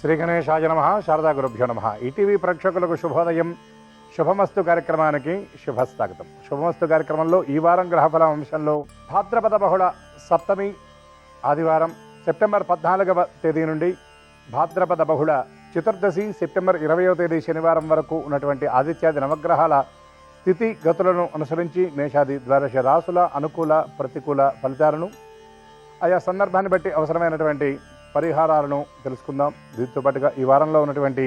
శ్రీ గణేశాయ నమః. శారదా గురుభ్యో నమః. ఈటీవీ ప్రేక్షకులకు శుభోదయం. శుభమస్తు కార్యక్రమానికి శుభస్వాగతం. శుభమస్తు కార్యక్రమంలో ఈ వారం గ్రహఫలం అంశంలో భాద్రపద బహుళ సప్తమి ఆదివారం సెప్టెంబర్ 14వ తేదీ నుండి భాద్రపద బహుళ చతుర్దశి సెప్టెంబర్ 20వ తేదీ శనివారం వరకు ఉన్నటువంటి ఆదిత్యాది నవగ్రహాల స్థితి గతులను అనుసరించి మేషాది ద్వాదశ రాసుల అనుకూల ప్రతికూల ఫలితాలను ఆయా సందర్భాన్ని బట్టి అవసరమైనటువంటి పరిహారాలను తెలుసుకుందాం. దీంతో పాటుగా ఈ వారంలో ఉన్నటువంటి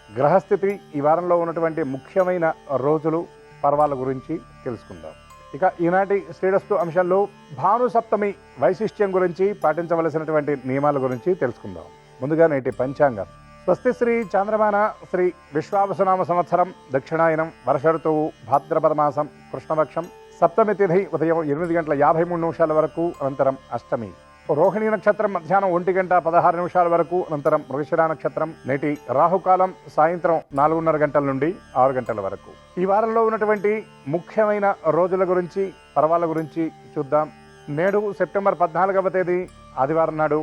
గ్రహస్థితి, ఈ వారంలో ఉన్నటువంటి ముఖ్యమైన రోజులు పర్వాల గురించి తెలుసుకుందాం. ఇక ఈనాటి శ్రేయస్సు అంశంలో భాను సప్తమి వైశిష్ట్యం గురించి పాటించవలసినటువంటి నియమాల గురించి తెలుసుకుందాం. ముందుగా నేటి పంచాంగం. స్వస్తి శ్రీ చాంద్రమాన శ్రీ విశ్వావసునామ సంవత్సరం దక్షిణాయనం వర్ష ఋతువు భాద్రపద మాసం కృష్ణపక్షం సప్తమి తిథి ఉదయం 8:53 వరకు, అనంతరం అష్టమి. రోహిణీ నక్షత్రం మధ్యాహ్నం 1:16 వరకు, అనంతరం మృగశిర నక్షత్రం. నేటి రాహుకాలం సాయంత్రం 4:30 నుండి 6 వరకు. ఈ వారంలో ఉన్నటువంటి ముఖ్యమైన రోజుల గురించి పర్వాల గురించి చూద్దాం. నేడు సెప్టెంబర్ 14వ తేదీ ఆదివారం నాడు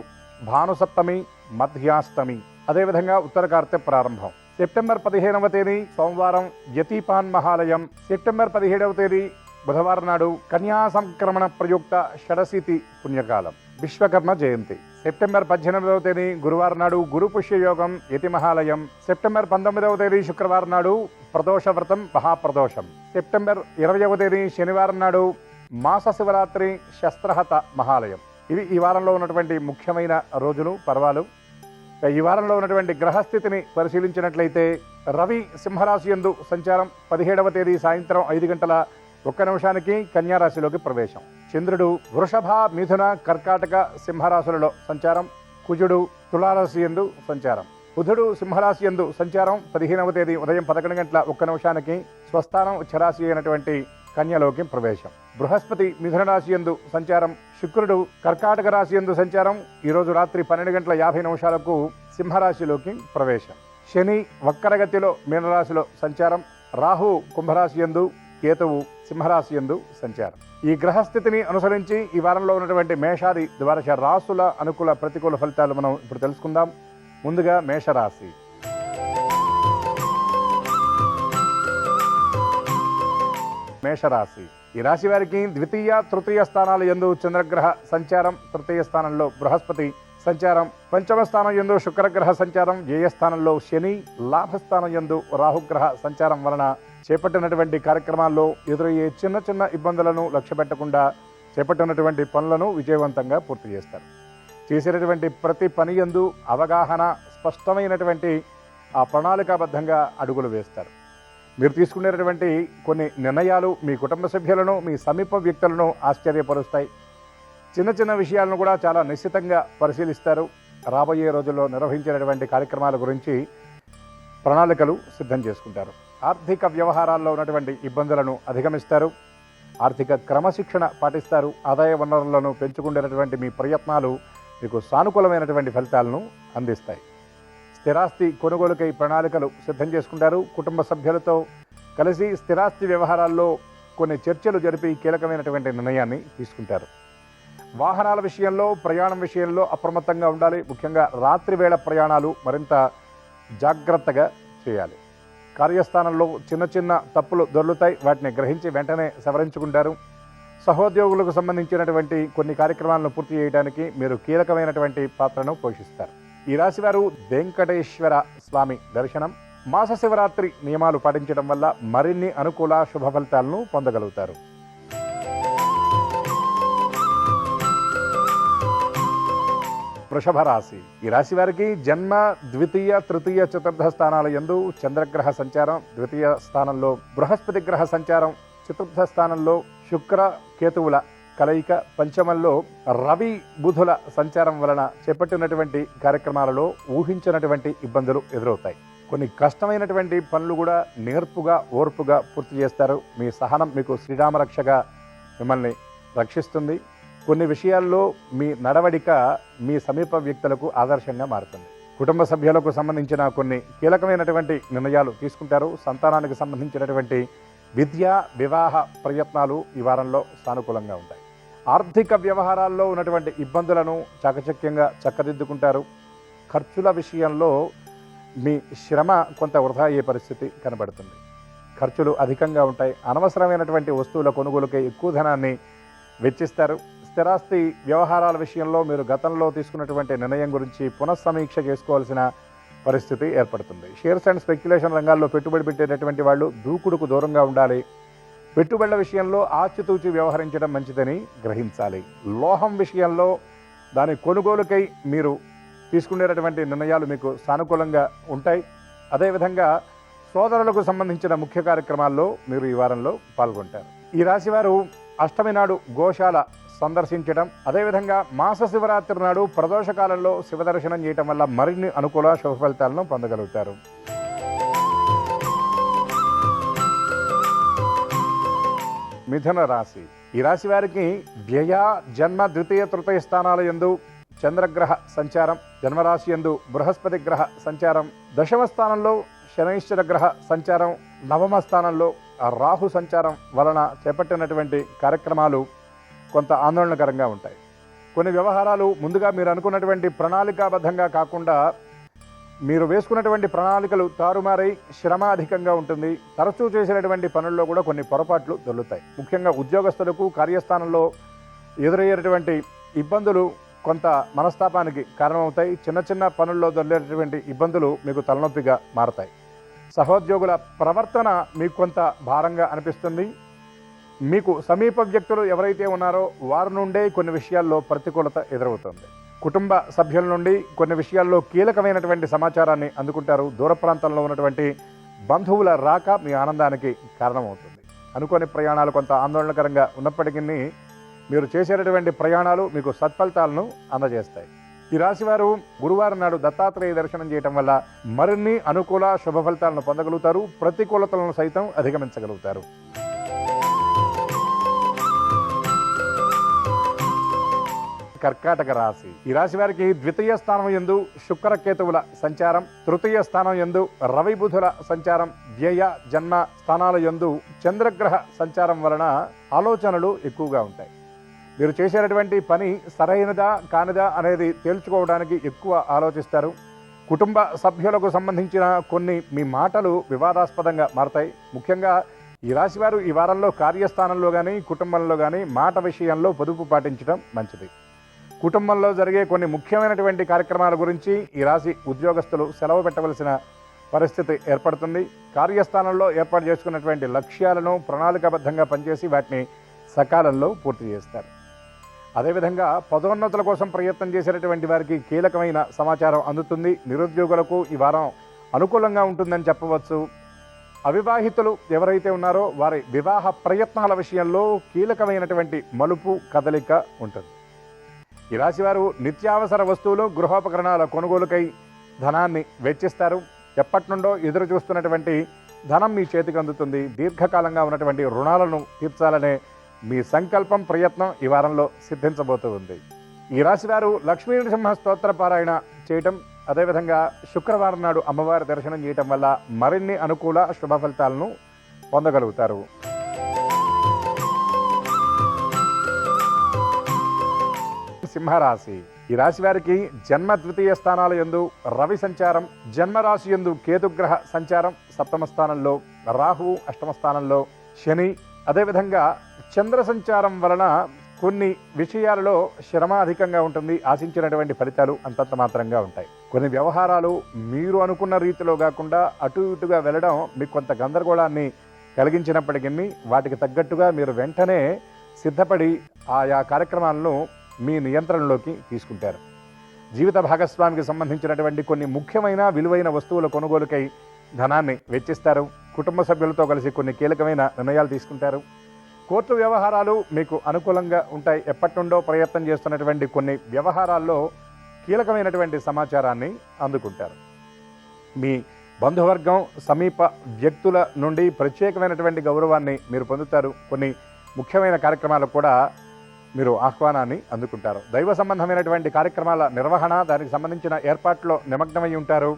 భాను సప్తమి మధ్యాష్టమి, అదేవిధంగా ఉత్తర కార్తె ప్రారంభం. సెప్టెంబర్ 15వ తేదీ సోమవారం యతీపాన్ మహాలయం. సెప్టెంబర్ 17వ తేదీ బుధవారం నాడు కన్యా సంక్రమణ ప్రయుక్త షడశీతి పుణ్యకాలం విశ్వకర్మ జయంతి. సెప్టెంబర్ 18వ తేదీ గురువారం నాడు గురు పుష్య యోగం యతి మహాలయం. సెప్టెంబర్ 19వ తేదీ శుక్రవారం నాడు ప్రదోష వ్రతం మహాప్రదోషం. సెప్టెంబర్ 20వ తేదీ శనివారం నాడు మాస శివరాత్రి శస్త్రహత మహాలయం. ఇవి ఈ వారంలో ఉన్నటువంటి ముఖ్యమైన రోజులు పర్వాలు. ఈ వారంలో ఉన్నటువంటి గ్రహస్థితిని పరిశీలించినట్లయితే రవి సింహరాశి యందు సంచారం 17వ తేదీ సాయంత్రం 5:01 కన్యారాశిలోకి ప్రవేశం. చంద్రుడు వృషభ మిథున కర్కాటక సింహరాశులలో సంచారం. కుజుడు తులారాశి యందు సంచారం. బుధుడు సింహరాశి యందు సంచారం 15వ తేదీ ఉదయం 11:01 స్వస్థానం ఉచ్చరాశి అయినటువంటి కన్యలోకి ప్రవేశం. బృహస్పతి మిథున రాశి యందు సంచారం. శుక్రుడు కర్కాటక రాశి యందు సంచారం. ఈరోజు రాత్రి 12:50 సింహరాశిలోకి ప్రవేశం. శని వక్రగతిలో మీనరాశిలో సంచారం. రాహు కుంభరాశి యందు, కేతువు సింహరాశి యందు సంచారం. ఈ గ్రహస్థితిని అనుసరించి ఈ వారంలో ఉన్నటువంటి మేషాది ద్వాదశ రాసుల అనుకూల ప్రతికూల ఫలితాలు మనం ఇప్పుడు తెలుసుకుందాం. ముందుగా మేషరాశి. మేషరాశి ఈ రాశి వారికి ద్వితీయ తృతీయ స్థానాల యందు చంద్రగ్రహ సంచారం, తృతీయ స్థానంలో బృహస్పతి సంచారం, పంచమ స్థానం యందు శుక్రగ్రహ సంచారం, వ్యయ స్థానంలో శని, లాభస్థానం యందు రాహుగ్రహ సంచారం వలన చేపట్టినటువంటి కార్యక్రమాల్లో ఎదురయ్యే చిన్న చిన్న ఇబ్బందులను లక్ష్య పెట్టకుండా చేపట్టినటువంటి పనులను విజయవంతంగా పూర్తి చేస్తారు. చేసేటటువంటి ప్రతి పని యందు అవగాహన, స్పష్టమైనటువంటి ఆ ప్రణాళికాబద్ధంగా అడుగులు వేస్తారు. మీరు తీసుకునేటటువంటి కొన్ని నిర్ణయాలు మీ కుటుంబ సభ్యులను, మీ సమీప వ్యక్తులను ఆశ్చర్యపరుస్తాయి. చిన్న చిన్న విషయాలను కూడా చాలా నిశ్చితంగా పరిశీలిస్తారు. రాబోయే రోజుల్లో నిర్వహించేటటువంటి కార్యక్రమాల గురించి ప్రణాళికలు సిద్ధం చేసుకుంటారు. ఆర్థిక వ్యవహారాల్లో ఉన్నటువంటి ఇబ్బందులను అధిగమిస్తారు. ఆర్థిక క్రమశిక్షణ పాటిస్తారు. ఆదాయ వనరులను పెంచుకునేటటువంటి మీ ప్రయత్నాలు మీకు సానుకూలమైనటువంటి ఫలితాలను అందిస్తాయి. స్థిరాస్తి కొనుగోలుకై ప్రణాళికలు సిద్ధం చేసుకుంటారు. కుటుంబ సభ్యులతో కలిసి స్థిరాస్తి వ్యవహారాల్లో కొన్ని చర్చలు జరిపి కీలకమైనటువంటి నిర్ణయాన్ని తీసుకుంటారు. వాహనాల విషయంలో, ప్రయాణం విషయంలో అప్రమత్తంగా ఉండాలి. ముఖ్యంగా రాత్రి వేళ ప్రయాణాలు మరింత జాగ్రత్తగా చేయాలి. కార్యస్థానంలో చిన్న చిన్న తప్పులు దొర్లుతాయి. వాటిని గ్రహించి వెంటనే సవరించుకుంటారు. సహోద్యోగులకు సంబంధించినటువంటి కొన్ని కార్యక్రమాలను పూర్తి చేయడానికి మీరు కీలకమైనటువంటి పాత్రను పోషిస్తారు. ఈ రాశివారు వెంకటేశ్వర స్వామి దర్శనం, మాస శివరాత్రి నియమాలు పాటించడం వల్ల మరిన్ని అనుకూల శుభ ఫలితాలను పొందగలుగుతారు. వృషభ రాశి ఈ రాశి వారికి జన్మ ద్వితీయ తృతీయ చతుర్థ స్థానాల యందు చంద్రగ్రహ సంచారం, ద్వితీయ స్థానంలో బృహస్పతి గ్రహ సంచారం, చతుర్థ స్థానంలో శుక్ర కేతువుల కలయిక, పంచమంలో రవి బుధుల సంచారం వలన చేపట్టినటువంటి కార్యక్రమాలలో ఊహించినటువంటి ఇబ్బందులు ఎదురవుతాయి. కొన్ని కష్టమైనటువంటి పనులు కూడా నేర్పుగా, ఓర్పుగా పూర్తి చేస్తారు. మీ సహనం మీకు శ్రీరామరక్షగా మిమ్మల్ని రక్షిస్తుంది. కొన్ని విషయాల్లో మీ నడవడిక మీ సమీప వ్యక్తులకు ఆదర్శంగా మారుతుంది. కుటుంబ సభ్యులకు సంబంధించిన కొన్ని కీలకమైనటువంటి నిర్ణయాలు తీసుకుంటారు. సంతానానికి సంబంధించినటువంటి విద్యా వివాహ ప్రయత్నాలు ఈ వారంలో సానుకూలంగా ఉంటాయి. ఆర్థిక వ్యవహారాల్లో ఉన్నటువంటి ఇబ్బందులను చాకచక్యంగా చక్కదిద్దుకుంటారు. ఖర్చుల విషయంలో మీ శ్రమ కొంత వృధా అయ్యే పరిస్థితి కనబడుతుంది. ఖర్చులు అధికంగా ఉంటాయి. అనవసరమైనటువంటి వస్తువుల కొనుగోలుకే ఎక్కువ ధనాన్ని వెచ్చిస్తారు. స్థిరాస్తి వ్యవహారాల విషయంలో మీరు గతంలో తీసుకున్నటువంటి నిర్ణయం గురించి పునఃసమీక్ష చేసుకోవాల్సిన పరిస్థితి ఏర్పడుతుంది. షేర్స్ అండ్ స్పెక్యులేషన్ రంగాల్లో పెట్టుబడి పెట్టేటటువంటి వాళ్ళు దూకుడుకు దూరంగా ఉండాలి. పెట్టుబడుల విషయంలో ఆచితూచి వ్యవహరించడం మంచిదని గ్రహించాలి. లోహం విషయంలో దాని కొనుగోలుకై మీరు తీసుకునేటటువంటి నిర్ణయాలు మీకు సానుకూలంగా ఉంటాయి. అదేవిధంగా సోదరులకు సంబంధించిన ముఖ్య కార్యక్రమాల్లో మీరు ఈ వారంలో పాల్గొంటారు. ఈ రాశివారు అష్టమి నాడు గోశాల సందర్శించడం, అదేవిధంగా మాస శివరాత్రి నాడు ప్రదోషకాలంలో శివదర్శనం చేయటం వల్ల మరిన్ని అనుకూల శుభ ఫలితాలను పొందగలుగుతారు. మిథున రాశి. ఈ రాశి వారికి వ్యయ, జన్మ, ద్వితీయ, తృతీయ స్థానాల యందు చంద్రగ్రహ సంచారం, జన్మరాశి యందు బృహస్పతి గ్రహ సంచారం, దశమ స్థానంలో శనైశ్వర గ్రహ సంచారం, నవమ స్థానంలో రాహు సంచారం వలన చేపట్టినటువంటి కార్యక్రమాలు కొంత ఆందోళనకరంగా ఉంటాయి. కొన్ని వ్యవహారాలు ముందుగా మీరు అనుకున్నటువంటి ప్రణాళికాబద్ధంగా కాకుండా మీరు వేసుకున్నటువంటి ప్రణాళికలు తారుమారై శ్రమ అధికంగా ఉంటుంది. తరచూ చేసినటువంటి పనుల్లో కూడా కొన్ని పొరపాట్లు దొల్లుతాయి. ముఖ్యంగా ఉద్యోగస్తులకు కార్యస్థానంలో ఎదురయ్యేటటువంటి ఇబ్బందులు కొంత మనస్తాపానికి కారణమవుతాయి. చిన్న చిన్న పనుల్లో దొల్లేటటువంటి ఇబ్బందులు మీకు తలనొప్పిగా మారతాయి. సహోద్యోగుల ప్రవర్తన మీకు కొంత భారంగా అనిపిస్తుంది. మీకు సమీప వ్యక్తులు ఎవరైతే ఉన్నారో వారి నుండే కొన్ని విషయాల్లో ప్రతికూలత ఎదురవుతుంది. కుటుంబ సభ్యుల నుండి కొన్ని విషయాల్లో కీలకమైనటువంటి సమాచారాన్ని అందుకుంటారు. దూర ప్రాంతంలో ఉన్నటువంటి బంధువుల రాక మీ ఆనందానికి కారణమవుతుంది. అనుకోని ప్రయాణాలు కొంత ఆందోళనకరంగా ఉన్నప్పటికీ మీరు చేసేటటువంటి ప్రయాణాలు మీకు సత్ఫలితాలను అందజేస్తాయి. ఈ రాశివారు గురువారం నాడు దత్తాత్రేయ దర్శనం చేయటం వల్ల మరిన్ని అనుకూల శుభ ఫలితాలను పొందగలుగుతారు. ప్రతికూలతలను సైతం అధిగమించగలుగుతారు. కర్కాటక రాశి. ఈ రాశి వారికి ద్వితీయ స్థానం యందు శుక్రకేతువుల సంచారం, తృతీయ స్థానం యందు రవి బుధుల సంచారం, వ్యయ, జన్మ స్థానాల యందు చంద్రగ్రహ సంచారం వలన ఆలోచనలు ఎక్కువగా ఉంటాయి. మీరు చేసేటటువంటి పని సరైనదా కానిదా అనేది తేల్చుకోవడానికి ఎక్కువ ఆలోచిస్తారు. కుటుంబ సభ్యులకు సంబంధించిన కొన్ని మీ మాటలు వివాదాస్పదంగా మారతాయి. ముఖ్యంగా ఈ రాశివారు ఈ వారంలో కార్యస్థానంలో కానీ కుటుంబంలో కానీ మాట విషయంలో పొదుపు పాటించడం మంచిది. కుటుంబంలో జరిగే కొన్ని ముఖ్యమైనటువంటి కార్యక్రమాల గురించి ఈ రాశి ఉద్యోగస్తులు సెలవు పెట్టవలసిన పరిస్థితి ఏర్పడుతుంది. కార్యస్థానంలో ఏర్పాటు చేసుకున్నటువంటి లక్ష్యాలను ప్రణాళికాబద్ధంగా పనిచేసి వాటిని సకాలంలో పూర్తి చేస్తారు. అదేవిధంగా పదోన్నతుల కోసం ప్రయత్నం చేసేటటువంటి వారికి కీలకమైన సమాచారం అందుతుంది. నిరుద్యోగులకు ఈ వారం అనుకూలంగా ఉంటుందని చెప్పవచ్చు. అవివాహితులు ఎవరైతే ఉన్నారో వారి వివాహ ప్రయత్నాల విషయంలో కీలకమైనటువంటి మలుపు కదలిక ఉంటుంది. ఈ రాశివారు నిత్యావసర వస్తువులు, గృహోపకరణాల కొనుగోలుకై ధనాన్ని వెచ్చిస్తారు. ఎప్పటి నుండో ఎదురు చూస్తున్నటువంటి ధనం మీ చేతికి అందుతుంది. దీర్ఘకాలంగా ఉన్నటువంటి రుణాలను తీర్చాలనే మీ సంకల్పం, ప్రయత్నం ఈ వారంలో సిద్ధించబోతూ ఉంది. ఈ రాశివారు లక్ష్మీ నరసింహ స్తోత్ర పారాయణ చేయటం, అదేవిధంగా శుక్రవారం నాడు అమ్మవారి దర్శనం చేయటం వల్ల మరిన్ని అనుకూల శుభ ఫలితాలను పొందగలుగుతారు. సింహరాశి. ఈ రాశి వారికి జన్మ ద్వితీయ స్థానాల యందు రవి సంచారం, జన్మరాశి యందు కేతుగ్రహ సంచారం, సప్తమ స్థానంలో రాహువు, అష్టమ స్థానంలో శని, అదేవిధంగా చంద్ర సంచారం వలన కొన్ని విషయాలలో శ్రమ అధికంగా ఉంటుంది. ఆశించినటువంటి ఫలితాలు అంతంత మాత్రంగా ఉంటాయి. కొన్ని వ్యవహారాలు మీరు అనుకున్న రీతిలో కాకుండా అటు ఇటుగా వెళ్ళడం మీకు కొంత గందరగోళాన్ని కలిగించినప్పటికీ వాటికి తగ్గట్టుగా మీరు వెంటనే సిద్ధపడి ఆయా కార్యక్రమాలను మీ నియంత్రణలోకి తీసుకుంటారు. జీవిత భాగస్వామికి సంబంధించినటువంటి కొన్ని ముఖ్యమైన విలువైన వస్తువుల కొనుగోలుకై ధనాన్ని వెచ్చిస్తారు. కుటుంబ సభ్యులతో కలిసి కొన్ని కీలకమైన నిర్ణయాలు తీసుకుంటారు. కోర్టు వ్యవహారాలు మీకు అనుకూలంగా ఉంటాయి. ఎప్పటి నుండో ప్రయత్నం చేస్తున్నటువంటి కొన్ని వ్యవహారాల్లో కీలకమైనటువంటి సమాచారాన్ని అందుకుంటారు. మీ బంధువర్గం, సమీప వ్యక్తుల నుండి ప్రత్యేకమైనటువంటి గౌరవాన్ని మీరు పొందుతారు. కొన్ని ముఖ్యమైన కార్యక్రమాలకు కూడా మీరు ఆహ్వానాన్ని అందుకుంటారు. దైవ సంబంధమైనటువంటి కార్యక్రమాల నిర్వహణ, దానికి సంబంధించిన ఏర్పాట్లో నిమగ్నమై ఉంటారు.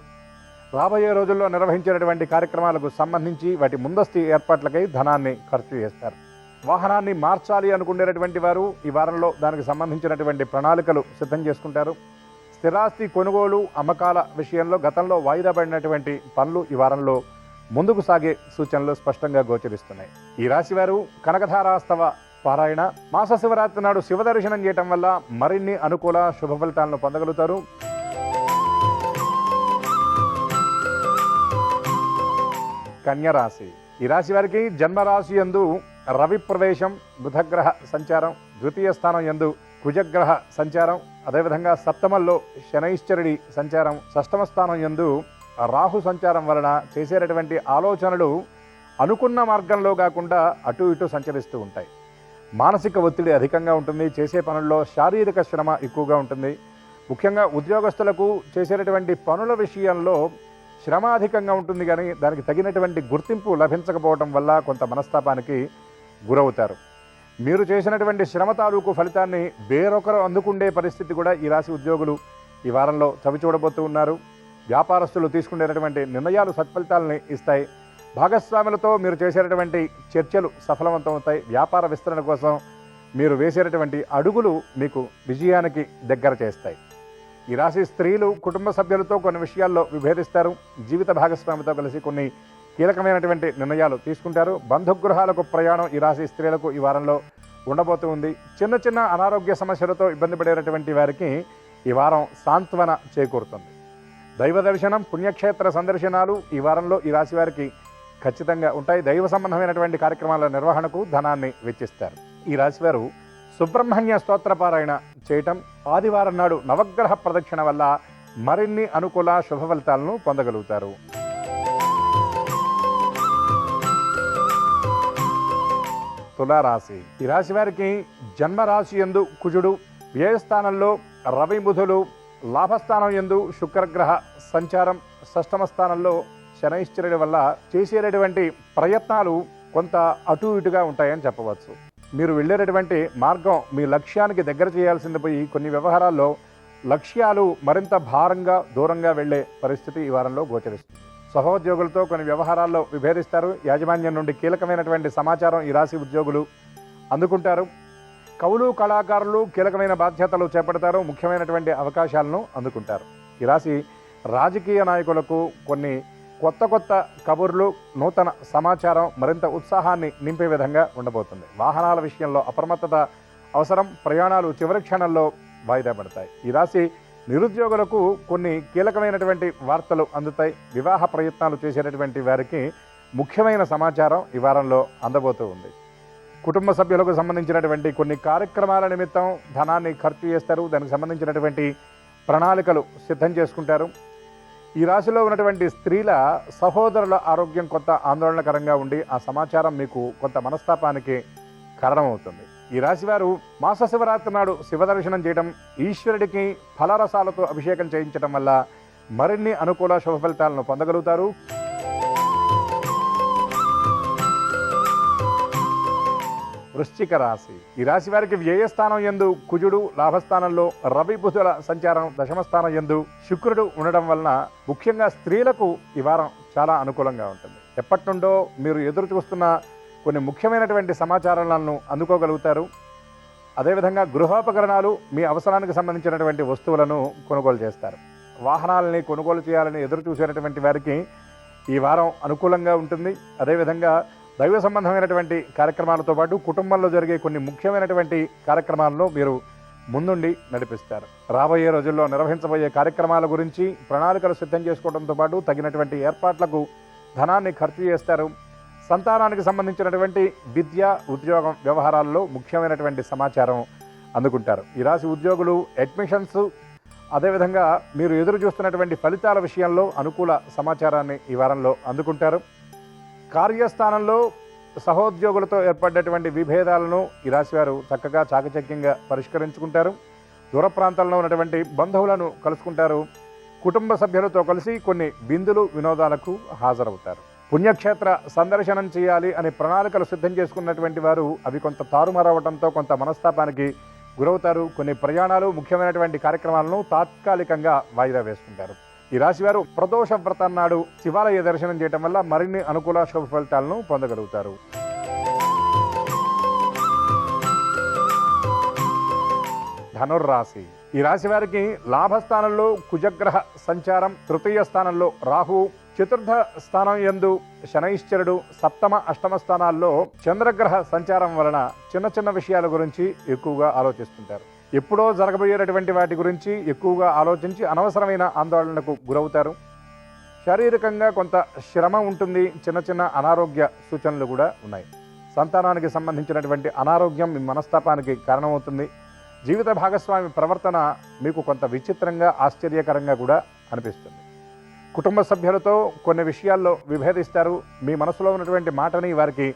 రాబోయే రోజుల్లో నిర్వహించేటటువంటి కార్యక్రమాలకు సంబంధించి వాటి ముందస్తు ఏర్పాట్లకై ధనాన్ని ఖర్చు చేస్తారు. వాహనాన్ని మార్చాలి అనుకునేటటువంటి వారు ఈ వారంలో దానికి సంబంధించినటువంటి ప్రణాళికలు సిద్ధం చేసుకుంటారు. స్థిరాస్తి కొనుగోలు అమ్మకాల విషయంలో గతంలో వాయిదా పడినటువంటి పనులు ఈ వారంలో ముందుకు సాగే సూచనలు స్పష్టంగా గోచరిస్తున్నాయి. ఈ రాశివారు కనకధారాస్తవ పారాయణ, మాస శివరాత్రి నాడు శివ దర్శనం చేయటం వల్ల మరిన్ని అనుకూల శుభ ఫలితాలను పొందగలుగుతారు. కన్యరాశి. ఈ రాశి వారికి జన్మరాశి యందు రవి ప్రవేశం, బుధగ్రహ సంచారం, ద్వితీయ స్థానం యందు కుజగ్రహ సంచారం, అదేవిధంగా సప్తమంలో శనైశ్చరుడి సంచారం, షష్టమ స్థానం యందు రాహు సంచారం వలన చేసేటటువంటి ఆలోచనలు అనుకున్న మార్గంలో కాకుండా అటు ఇటు సంచరిస్తూ ఉంటాయి. మానసిక ఒత్తిడి అధికంగా ఉంటుంది. చేసే పనుల్లో శారీరక శ్రమ ఎక్కువగా ఉంటుంది. ముఖ్యంగా ఉద్యోగస్తులకు చేసేటటువంటి పనుల విషయంలో శ్రమ అధికంగా ఉంటుంది, కానీ దానికి తగినటువంటి గుర్తింపు లభించకపోవడం వల్ల కొంత మనస్తాపానికి గురవుతారు. మీరు చేసినటువంటి శ్రమ తాలూకు ఫలితాన్ని వేరొకరు అందుకుండే పరిస్థితి కూడా ఈ రాశి ఉద్యోగులు ఈ వారంలో చవిచూడబోతూ ఉన్నారు. వ్యాపారస్తులు తీసుకునేటటువంటి నిర్ణయాలు సత్ఫలితాలని ఇస్తాయి. భాగస్వాములతో మీరు చేసేటటువంటి చర్చలు సఫలవంతమవుతాయి. వ్యాపార విస్తరణ కోసం మీరు వేసేటటువంటి అడుగులు మీకు విజయానికి దగ్గర చేస్తాయి. ఈ రాశి స్త్రీలు కుటుంబ సభ్యులతో కొన్ని విషయాల్లో విభేదిస్తారు. జీవిత భాగస్వామితో కలిసి కొన్ని కీలకమైనటువంటి నిర్ణయాలు తీసుకుంటారు. బంధుగృహాలకు ప్రయాణం ఈ రాశి స్త్రీలకు ఈ వారంలో ఉండబోతూ ఉంది. చిన్న చిన్న అనారోగ్య సమస్యలతో ఇబ్బంది పడేటటువంటి వారికి ఈ వారం సాంత్వన చేకూరుతుంది. దైవ దర్శనం, పుణ్యక్షేత్ర సందర్శనాలు ఈ వారంలో ఈ రాశి వారికి ఖచ్చితంగా ఉంటాయి. దైవ సంబంధమైనటువంటి కార్యక్రమాల నిర్వహణకు ధనాన్ని వెచ్చిస్తారు. ఈ రాశివారు సుబ్రహ్మణ్య స్తోత్రపారాయణ చేయటం, ఆదివారం నాడు నవగ్రహ ప్రదక్షిణ వల్ల మరిన్ని అనుకూల శుభ ఫలితాలను పొందగలుగుతారు. తులారాశి. ఈ రాశి వారికి జన్మరాశి యందు కుజుడు, వ్యయస్థానంలో రవి బుధులు, లాభస్థానం యందు శుక్రగ్రహ సంచారం, షష్టమ స్థానంలో శనైశ్చరుడి వల్ల చేసేటటువంటి ప్రయత్నాలు కొంత అటు ఇటుగా ఉంటాయని చెప్పవచ్చు. మీరు వెళ్ళేటటువంటి మార్గం మీ లక్ష్యానికి దగ్గర చేయాల్సింది పోయి కొన్ని వ్యవహారాల్లో లక్ష్యాలు మరింత భారంగా దూరంగా వెళ్లే పరిస్థితి ఈ వారంలో గోచరిస్తుంది. సహోద్యోగులతో కొన్ని వ్యవహారాల్లో విభేదిస్తారు. యాజమాన్యం నుండి కీలకమైనటువంటి సమాచారం ఈ రాశి ఉద్యోగులు అందుకుంటారు. కవులు, కళాకారులు కీలకమైన బాధ్యతలు చేపడతారు. ముఖ్యమైనటువంటి అవకాశాలను అందుకుంటారు. ఈ రాశి రాజకీయ నాయకులకు కొన్ని కొత్త కబుర్లు, నూతన సమాచారం మరింత ఉత్సాహాన్ని నింపే విధంగా ఉండబోతుంది. వాహనాల విషయంలో అప్రమత్తత అవసరం. ప్రయాణాలు చివరి క్షణంలో వాయిదా పడతాయి. ఈ రాశి నిరుద్యోగులకు కొన్ని కీలకమైనటువంటి వార్తలు అందుతాయి. వివాహ ప్రయత్నాలు చేసేటటువంటి వారికి ముఖ్యమైన సమాచారం ఈ వారంలో అందబోతూ ఉంది. కుటుంబ సభ్యులకు సంబంధించినటువంటి కొన్ని కార్యక్రమాల నిమిత్తం ధనాన్ని ఖర్చు చేస్తారు. దానికి సంబంధించినటువంటి ప్రణాళికలు సిద్ధం చేసుకుంటారు. ఈ రాశిలో ఉన్నటువంటి స్త్రీల సహోదరుల ఆరోగ్యం కొంత ఆందోళనకరంగా ఉండి ఆ సమాచారం మీకు కొంత మనస్తాపానికి కారణమవుతుంది. ఈ రాశివారు మాస శివరాత్రి నాడు శివదర్శనం చేయడం, ఈశ్వరుడికి ఫలరసాలతో అభిషేకం చేయించడం వల్ల మరిన్ని అనుకూల శుభ ఫలితాలను పొందగలుగుతారు. వృశ్చిక రాశి. ఈ రాశి వారికి వ్యయస్థానం యందు కుజుడు, లాభస్థానంలో రవి బుధుల సంచారం, దశమస్థానం యందు శుక్రుడు ఉండడం వలన ముఖ్యంగా స్త్రీలకు ఈ వారం చాలా అనుకూలంగా ఉంటుంది. ఎప్పటి నుండో మీరు ఎదురు చూస్తున్న కొన్ని ముఖ్యమైనటువంటి సమాచారాలను అందుకోగలుగుతారు. అదేవిధంగా గృహోపకరణాలు, మీ అవసరానికి సంబంధించినటువంటి వస్తువులను కొనుగోలు చేస్తారు. వాహనాలని కొనుగోలు చేయాలని ఎదురు చూసేటటువంటి వారికి ఈ వారం అనుకూలంగా ఉంటుంది. అదేవిధంగా దైవ సంబంధమైనటువంటి కార్యక్రమాలతో పాటు కుటుంబంలో జరిగే కొన్ని ముఖ్యమైనటువంటి కార్యక్రమాలను మీరు ముందుండి నడిపిస్తారు. రాబోయే రోజుల్లో నిర్వహించబోయే కార్యక్రమాల గురించి ప్రణాళికలు సిద్ధం చేసుకోవడంతో పాటు తగినటువంటి ఏర్పాట్లకు ధనాన్ని ఖర్చు చేస్తారు. సంతానానికి సంబంధించినటువంటి విద్య, ఉద్యోగం వ్యవహారాల్లో ముఖ్యమైనటువంటి సమాచారం అందుకుంటారు. ఈ రాశి ఉద్యోగులు అడ్మిషన్స్, అదేవిధంగా మీరు ఎదురు చూస్తున్నటువంటి ఫలితాల విషయంలో అనుకూల సమాచారాన్ని ఈ వారంలో అందుకుంటారు. కార్యస్థానంలో సహోద్యోగులతో ఏర్పడ్డటువంటి విభేదాలను ఈ రాశివారు చక్కగా చాకచక్యంగా పరిష్కరించుకుంటారు. దూర ప్రాంతాల్లో ఉన్నటువంటి బంధువులను కలుసుకుంటారు. కుటుంబ సభ్యులతో కలిసి కొన్ని విందులు, వినోదాలకు హాజరవుతారు. పుణ్యక్షేత్ర సందర్శనం చేయాలి అని ప్రణాళికలు సిద్ధం చేసుకున్నటువంటి వారు అవి కొంత తారుమారవడంతో కొంత మనస్తాపానికి గురవుతారు. కొన్ని ప్రయాణాలు, ముఖ్యమైనటువంటి కార్యక్రమాలను తాత్కాలికంగా వాయిదా వేసుకుంటారు. ఈ రాశివారు ప్రదోష వ్రతం నాడు శివాలయ దర్శనం చేయడం వల్ల మరిన్ని అనుకూల శుభ ఫలితాలను పొందగలుగుతారు. ధనుర్రాశి. ఈ రాశి వారికి లాభస్థానంలో కుజగ్రహ సంచారం, తృతీయ స్థానంలో రాహువు, చతుర్థ స్థానం యందు శనైశ్చరుడు, సప్తమ అష్టమ స్థానాల్లో చంద్రగ్రహ సంచారం వలన చిన్న చిన్న విషయాల గురించి ఎక్కువగా ఆలోచిస్తుంటారు. ఎప్పుడో జరగబోయేటటువంటి వాటి గురించి ఎక్కువగా ఆలోచించి అనవసరమైన ఆందోళనకు గురవుతారు. శారీరకంగా కొంత శ్రమ ఉంటుంది. చిన్న చిన్న అనారోగ్య సూచనలు కూడా ఉన్నాయి. సంతానానికి సంబంధించినటువంటి అనారోగ్యం మీ మనస్తాపానికి కారణమవుతుంది. జీవిత భాగస్వామి ప్రవర్తన మీకు కొంత విచిత్రంగా, ఆశ్చర్యకరంగా కూడా అనిపిస్తుంది. కుటుంబ సభ్యులతో కొన్ని విషయాల్లో విభేదిస్తారు. మీ మనసులో ఉన్నటువంటి మాటని వారికి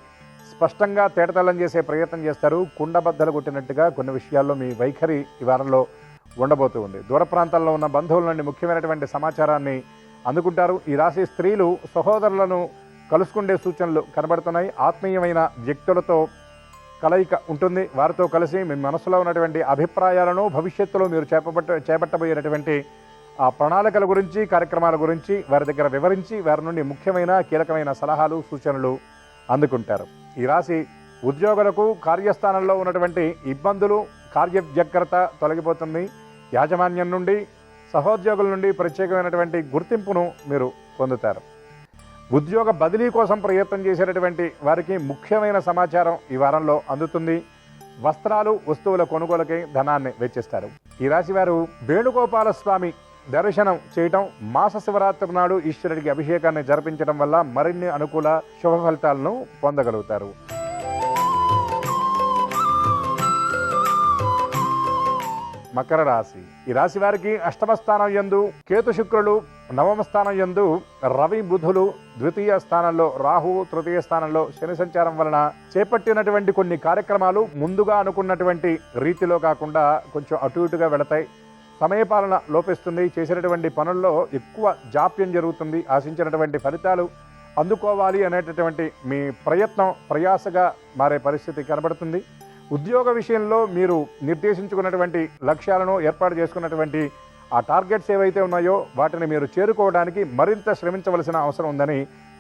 స్పష్టంగా తేటతెల్లం చేసే ప్రయత్నం చేస్తారు. కుండబద్దలు కొట్టినట్టుగా కొన్ని విషయాల్లో మీ వైఖరి ఈ వారంలో ఉండబోతూ ఉంది. దూర ప్రాంతాల్లో ఉన్న బంధువుల నుండి ముఖ్యమైనటువంటి సమాచారాన్ని అందుకుంటారు. ఈ రాశి స్త్రీలు సహోదరులను కలుసుకుండే సూచనలు కనబడుతున్నాయి. ఆత్మీయమైన వ్యక్తులతో కలయిక ఉంటుంది. వారితో కలిసి మీ మనసులో ఉన్నటువంటి అభిప్రాయాలను, భవిష్యత్తులో మీరు చేపట్టబోయేటటువంటి ఆ ప్రణాళికల గురించి, కార్యక్రమాల గురించి వారి దగ్గర వివరించి వారి నుండి ముఖ్యమైన కీలకమైన సలహాలు, సూచనలు అందుకుంటారు. ఈ రాశి ఉద్యోగులకు కార్యస్థానంలో ఉన్నటువంటి ఇబ్బందులు, కార్యవ్యగ్రత తొలగిపోతుంది. యాజమాన్యం నుండి, సహోద్యోగుల నుండి ప్రత్యేకమైనటువంటి గుర్తింపును మీరు పొందుతారు. ఉద్యోగ బదిలీ కోసం ప్రయత్నం చేసేటటువంటి వారికి ముఖ్యమైన సమాచారం ఈ వారంలో అందుతుంది. వస్త్రాలు, వస్తువుల కొనుగోలుకై ధనాన్ని వెచ్చిస్తారు. ఈ రాశి వారు వేణుగోపాల స్వామి దర్శనం చేయటం, మాస శివరాత్రి నాడు ఈశ్వరుడికి అభిషేకాన్ని జరిపించడం వల్ల మరిన్ని అనుకూల శుభ ఫలితాలను పొందగలుగుతారు. మకర రాశి. ఈ రాశి వారికి అష్టమ స్థానం యందు కేతు శుక్రులు, నవమ స్థానం యందు రవి బుధులు, ద్వితీయ స్థానంలో రాహువు, తృతీయ స్థానంలో శని సంచారం వలన చేపట్టినటువంటి కొన్ని కార్యక్రమాలు ముందుగా అనుకున్నటువంటి రీతిలో కాకుండా కొంచెం అటు ఇటుగా వెళతాయి. సమయపాలన లోపిస్తుంది. చేసినటువంటి పనుల్లో ఎక్కువ జాప్యం జరుగుతుంది. ఆశించినటువంటి ఫలితాలు అందుకోవాలి అనేటటువంటి మీ ప్రయాసగా మారే పరిస్థితి కనబడుతుంది. ఉద్యోగ విషయంలో మీరు నిర్దేశించుకున్నటువంటి లక్ష్యాలను, ఏర్పాటు చేసుకున్నటువంటి ఆ టార్గెట్స్ ఏవైతే ఉన్నాయో వాటిని మీరు చేరుకోవడానికి మరింత శ్రమించవలసిన అవసరం ఉందని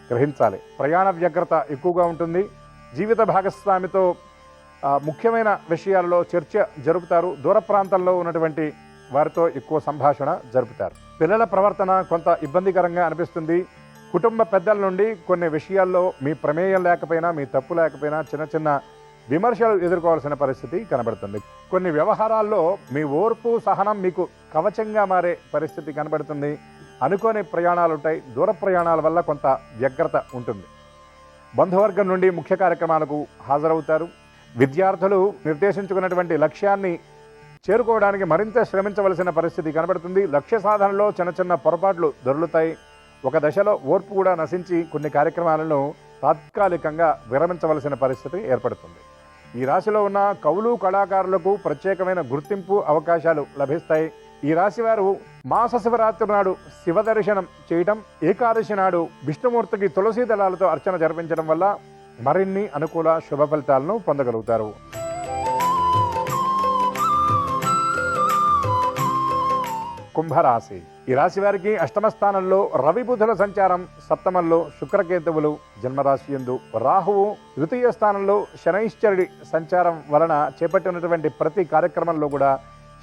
గ్రహించాలి. ప్రయాణ వ్యగ్రత ఎక్కువగా ఉంటుంది. జీవిత భాగస్వామితో ముఖ్యమైన విషయాల్లో చర్చ జరుపుతారు. దూర ప్రాంతాల్లో ఉన్నటువంటి వారితో ఎక్కువ సంభాషణ జరుపుతారు. పిల్లల ప్రవర్తన కొంత ఇబ్బందికరంగా అనిపిస్తుంది. కుటుంబ పెద్దల నుండి కొన్ని విషయాల్లో మీ ప్రమేయం లేకపోయినా, మీ తప్పు లేకపోయినా చిన్న చిన్న విమర్శలు ఎదుర్కోవాల్సిన పరిస్థితి కనబడుతుంది. కొన్ని వ్యవహారాల్లో మీ ఓర్పు, సహనం మీకు కవచంగా మారే పరిస్థితి కనబడుతుంది. అనుకోని ప్రయాణాలు ఉంటాయి. దూర ప్రయాణాల వల్ల కొంత వ్యగ్రత ఉంటుంది. బంధువర్గం నుండి ముఖ్య కార్యక్రమాలకు హాజరవుతారు. విద్యార్థులు నిర్దేశించుకున్నటువంటి లక్ష్యాన్ని చేరుకోవడానికి మరింత శ్రమించవలసిన పరిస్థితి కనబడుతుంది. లక్ష్య సాధనలో చిన్న చిన్న పొరపాట్లు దొర్లుతాయి. ఒక దశలో ఓర్పు కూడా నశించి కొన్ని కార్యక్రమాలను తాత్కాలికంగా విరమించవలసిన పరిస్థితి ఏర్పడుతుంది. ఈ రాశిలో ఉన్న కవులు, కళాకారులకు ప్రత్యేకమైన గుర్తింపు, అవకాశాలు లభిస్తాయి. ఈ రాశి వారు మాస శివరాత్రి నాడు శివ దర్శనం చేయటం, ఏకాదశి నాడు విష్ణుమూర్తికి తులసీ దళాలతో అర్చన జరిపించడం వల్ల మరిన్ని అనుకూల శుభ ఫలితాలను పొందగలుగుతారు. కుంభరాశి. ఈ రాశి వారికి అష్టమ స్థానంలో రవి బుధుల సంచారం, సప్తమంలో శుక్రకేతువులు, జన్మరాశి యందు రాహువు, ద్వితీయ స్థానంలో శనైశ్చరుడి సంచారం వలన చేపట్టినటువంటి ప్రతి కార్యక్రమంలో కూడా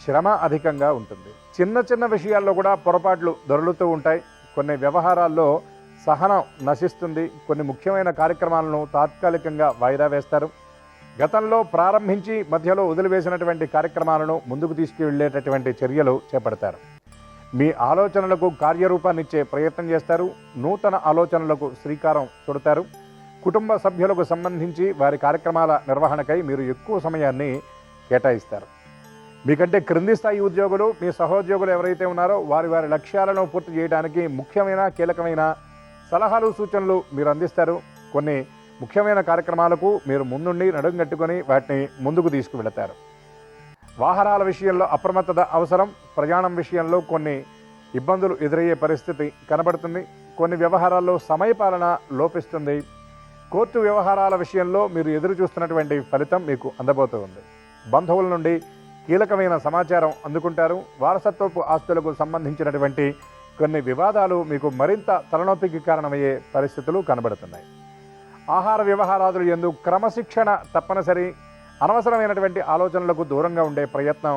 శ్రమ అధికంగా ఉంటుంది. చిన్న చిన్న విషయాల్లో కూడా పొరపాట్లు దొరులుతూ ఉంటాయి. కొన్ని వ్యవహారాల్లో సహనం నశిస్తుంది. కొన్ని ముఖ్యమైన కార్యక్రమాలను తాత్కాలికంగా వాయిదా వేస్తారు. గతంలో ప్రారంభించి మధ్యలో వదిలివేసినటువంటి కార్యక్రమాలను ముందుకు తీసుకువెళ్ళేటటువంటి చర్యలు చేపడతారు. మీ ఆలోచనలకు కార్యరూపాన్నిచ్చే ప్రయత్నం చేస్తారు. నూతన ఆలోచనలకు శ్రీకారం చుడతారు. కుటుంబ సభ్యులకు సంబంధించి వారి కార్యక్రమాల నిర్వహణకై మీరు ఎక్కువ సమయాన్ని కేటాయిస్తారు. మీకంటే క్రింది స్థాయి ఉద్యోగులు, మీ సహోద్యోగులు ఎవరైతే ఉన్నారో వారి వారి లక్ష్యాలను పూర్తి చేయడానికి ముఖ్యమైన కీలకమైన సలహాలు, సూచనలు మీరు అందిస్తారు. కొన్ని ముఖ్యమైన కార్యక్రమాలకు మీరు ముందుండి నడుంగట్టుకొని వాటిని ముందుకు తీసుకువెళతారు. వాహనాల విషయంలో అప్రమత్తత అవసరం. ప్రయాణం విషయంలో కొన్ని ఇబ్బందులు ఎదురయ్యే పరిస్థితి కనబడుతుంది. కొన్ని వ్యవహారాల్లో సమయపాలన లోపిస్తుంది. కోర్టు వ్యవహారాల విషయంలో మీరు ఎదురు చూస్తున్నటువంటి ఫలితం మీకు అందబోతుంది. బంధువుల నుండి కీలకమైన సమాచారం అందుకుంటారు. వారసత్వపు ఆస్తులకు సంబంధించినటువంటి కొన్ని వివాదాలు మీకు మరింత తలనొప్పికి కారణమయ్యే పరిస్థితులు కనబడుతున్నాయి. ఆహార వ్యవహారాదులు యందు క్రమశిక్షణ తప్పనిసరి. అనవసరమైనటువంటి ఆలోచనలకు దూరంగా ఉండే ప్రయత్నం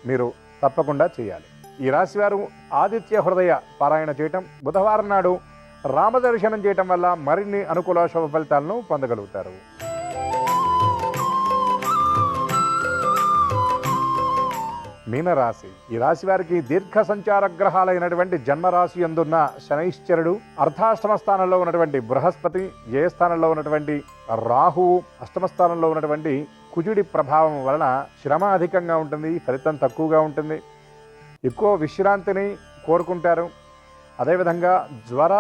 మీరు తప్పకుండా చేయాలి. ఈ రాశివారు ఆదిత్య హృదయ పారాయణ చేయటం, బుధవారం నాడు రామదర్శనం చేయటం వల్ల మరిన్ని అనుకూల శుభ ఫలితాలను పొందగలుగుతారు. మీనరాశి. ఈ రాశి వారికి దీర్ఘ సంచార గ్రహాలైనటువంటి జన్మరాశి యందున్న శనైశ్చరుడు, అర్ధాష్టమ స్థానంలో ఉన్నటువంటి బృహస్పతి, వ్యయస్థానంలో ఉన్నటువంటి రాహువు, అష్టమ స్థానంలో ఉన్నటువంటి కుజుడి ప్రభావం వలన శ్రమ అధికంగా ఉంటుంది, ఫలితం తక్కువగా ఉంటుంది. ఎక్కువ విశ్రాంతిని కోరుకుంటారు. అదేవిధంగా జ్వర,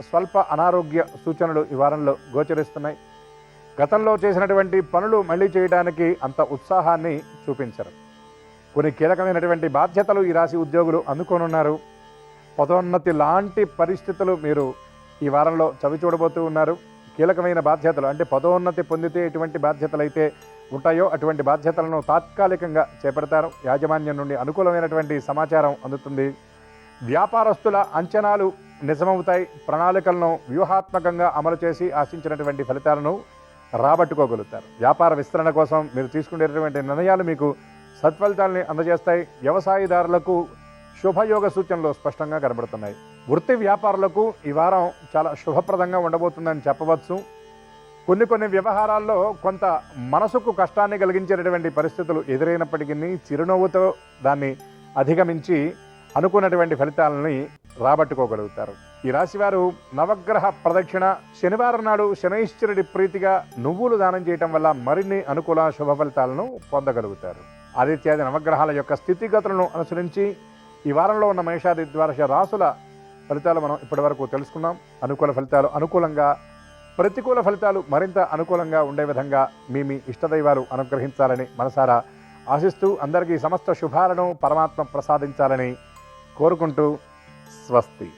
స్వల్ప అనారోగ్య సూచనలు ఈ వారంలో గోచరిస్తున్నాయి. గతంలో చేసినటువంటి పనులు మళ్ళీ చేయడానికి అంత ఉత్సాహాన్ని చూపించరు. కొన్ని కీలకమైనటువంటి బాధ్యతలు ఈ రాశి ఉద్యోగులు అందుకోనున్నారు. పదోన్నతి లాంటి పరిస్థితులు మీరు ఈ వారంలో చవి చూడబోతూ ఉన్నారు. కీలకమైన బాధ్యతలు అంటే పదోన్నతి పొందితే ఎటువంటి బాధ్యతలు అయితే ఉంటాయో అటువంటి బాధ్యతలను తాత్కాలికంగా చేపడతారు. యాజమాన్యం నుండి అనుకూలమైనటువంటి సమాచారం అందుతుంది. వ్యాపారస్తుల అంచనాలు నిజమవుతాయి. ప్రణాళికలను వ్యూహాత్మకంగా అమలు చేసి ఆశించినటువంటి ఫలితాలను రాబట్టుకోగలుగుతారు. వ్యాపార విస్తరణ కోసం మీరు తీసుకునేటువంటి నిర్ణయాలు మీకు సత్ఫలితాలని అందజేస్తాయి. వ్యవసాయదారులకు శుభయోగ సూచనలు స్పష్టంగా కనబడుతున్నాయి. వృత్తి వ్యాపారులకు ఈ వారం చాలా శుభప్రదంగా ఉండబోతుందని చెప్పవచ్చు. కొన్ని వ్యవహారాల్లో కొంత మనసుకు కష్టాన్ని కలిగించేటటువంటి పరిస్థితులు ఎదురైనప్పటికీ చిరునవ్వుతో దాన్ని అధిగమించి అనుకున్నటువంటి ఫలితాలని రాబట్టుకోగలుగుతారు. ఈ రాశివారు నవగ్రహ ప్రదక్షిణ, శనివారం నాడు శనైశ్వరుడి ప్రీతిగా నువ్వులు దానం చేయటం వల్ల మరిన్ని అనుకూల శుభ ఫలితాలను పొందగలుగుతారు. ఆదిత్యాది నవగ్రహాల యొక్క స్థితిగతులను అనుసరించి ఈ వారంలో ఉన్న మేషాది ద్వాదశ రాసుల ఫలితాలు మనం ఇప్పటి వరకు తెలుసుకున్నాం. అనుకూల ఫలితాలు అనుకూలంగా, ప్రతికూల ఫలితాలు మరింత అనుకూలంగా ఉండే విధంగా మీ ఇష్టదైవాలు అనుగ్రహించాలని మనసారా ఆశిస్తూ అందరికీ సమస్త శుభాలను పరమాత్మ ప్రసాదించాలని కోరుకుంటూ స్వస్తి.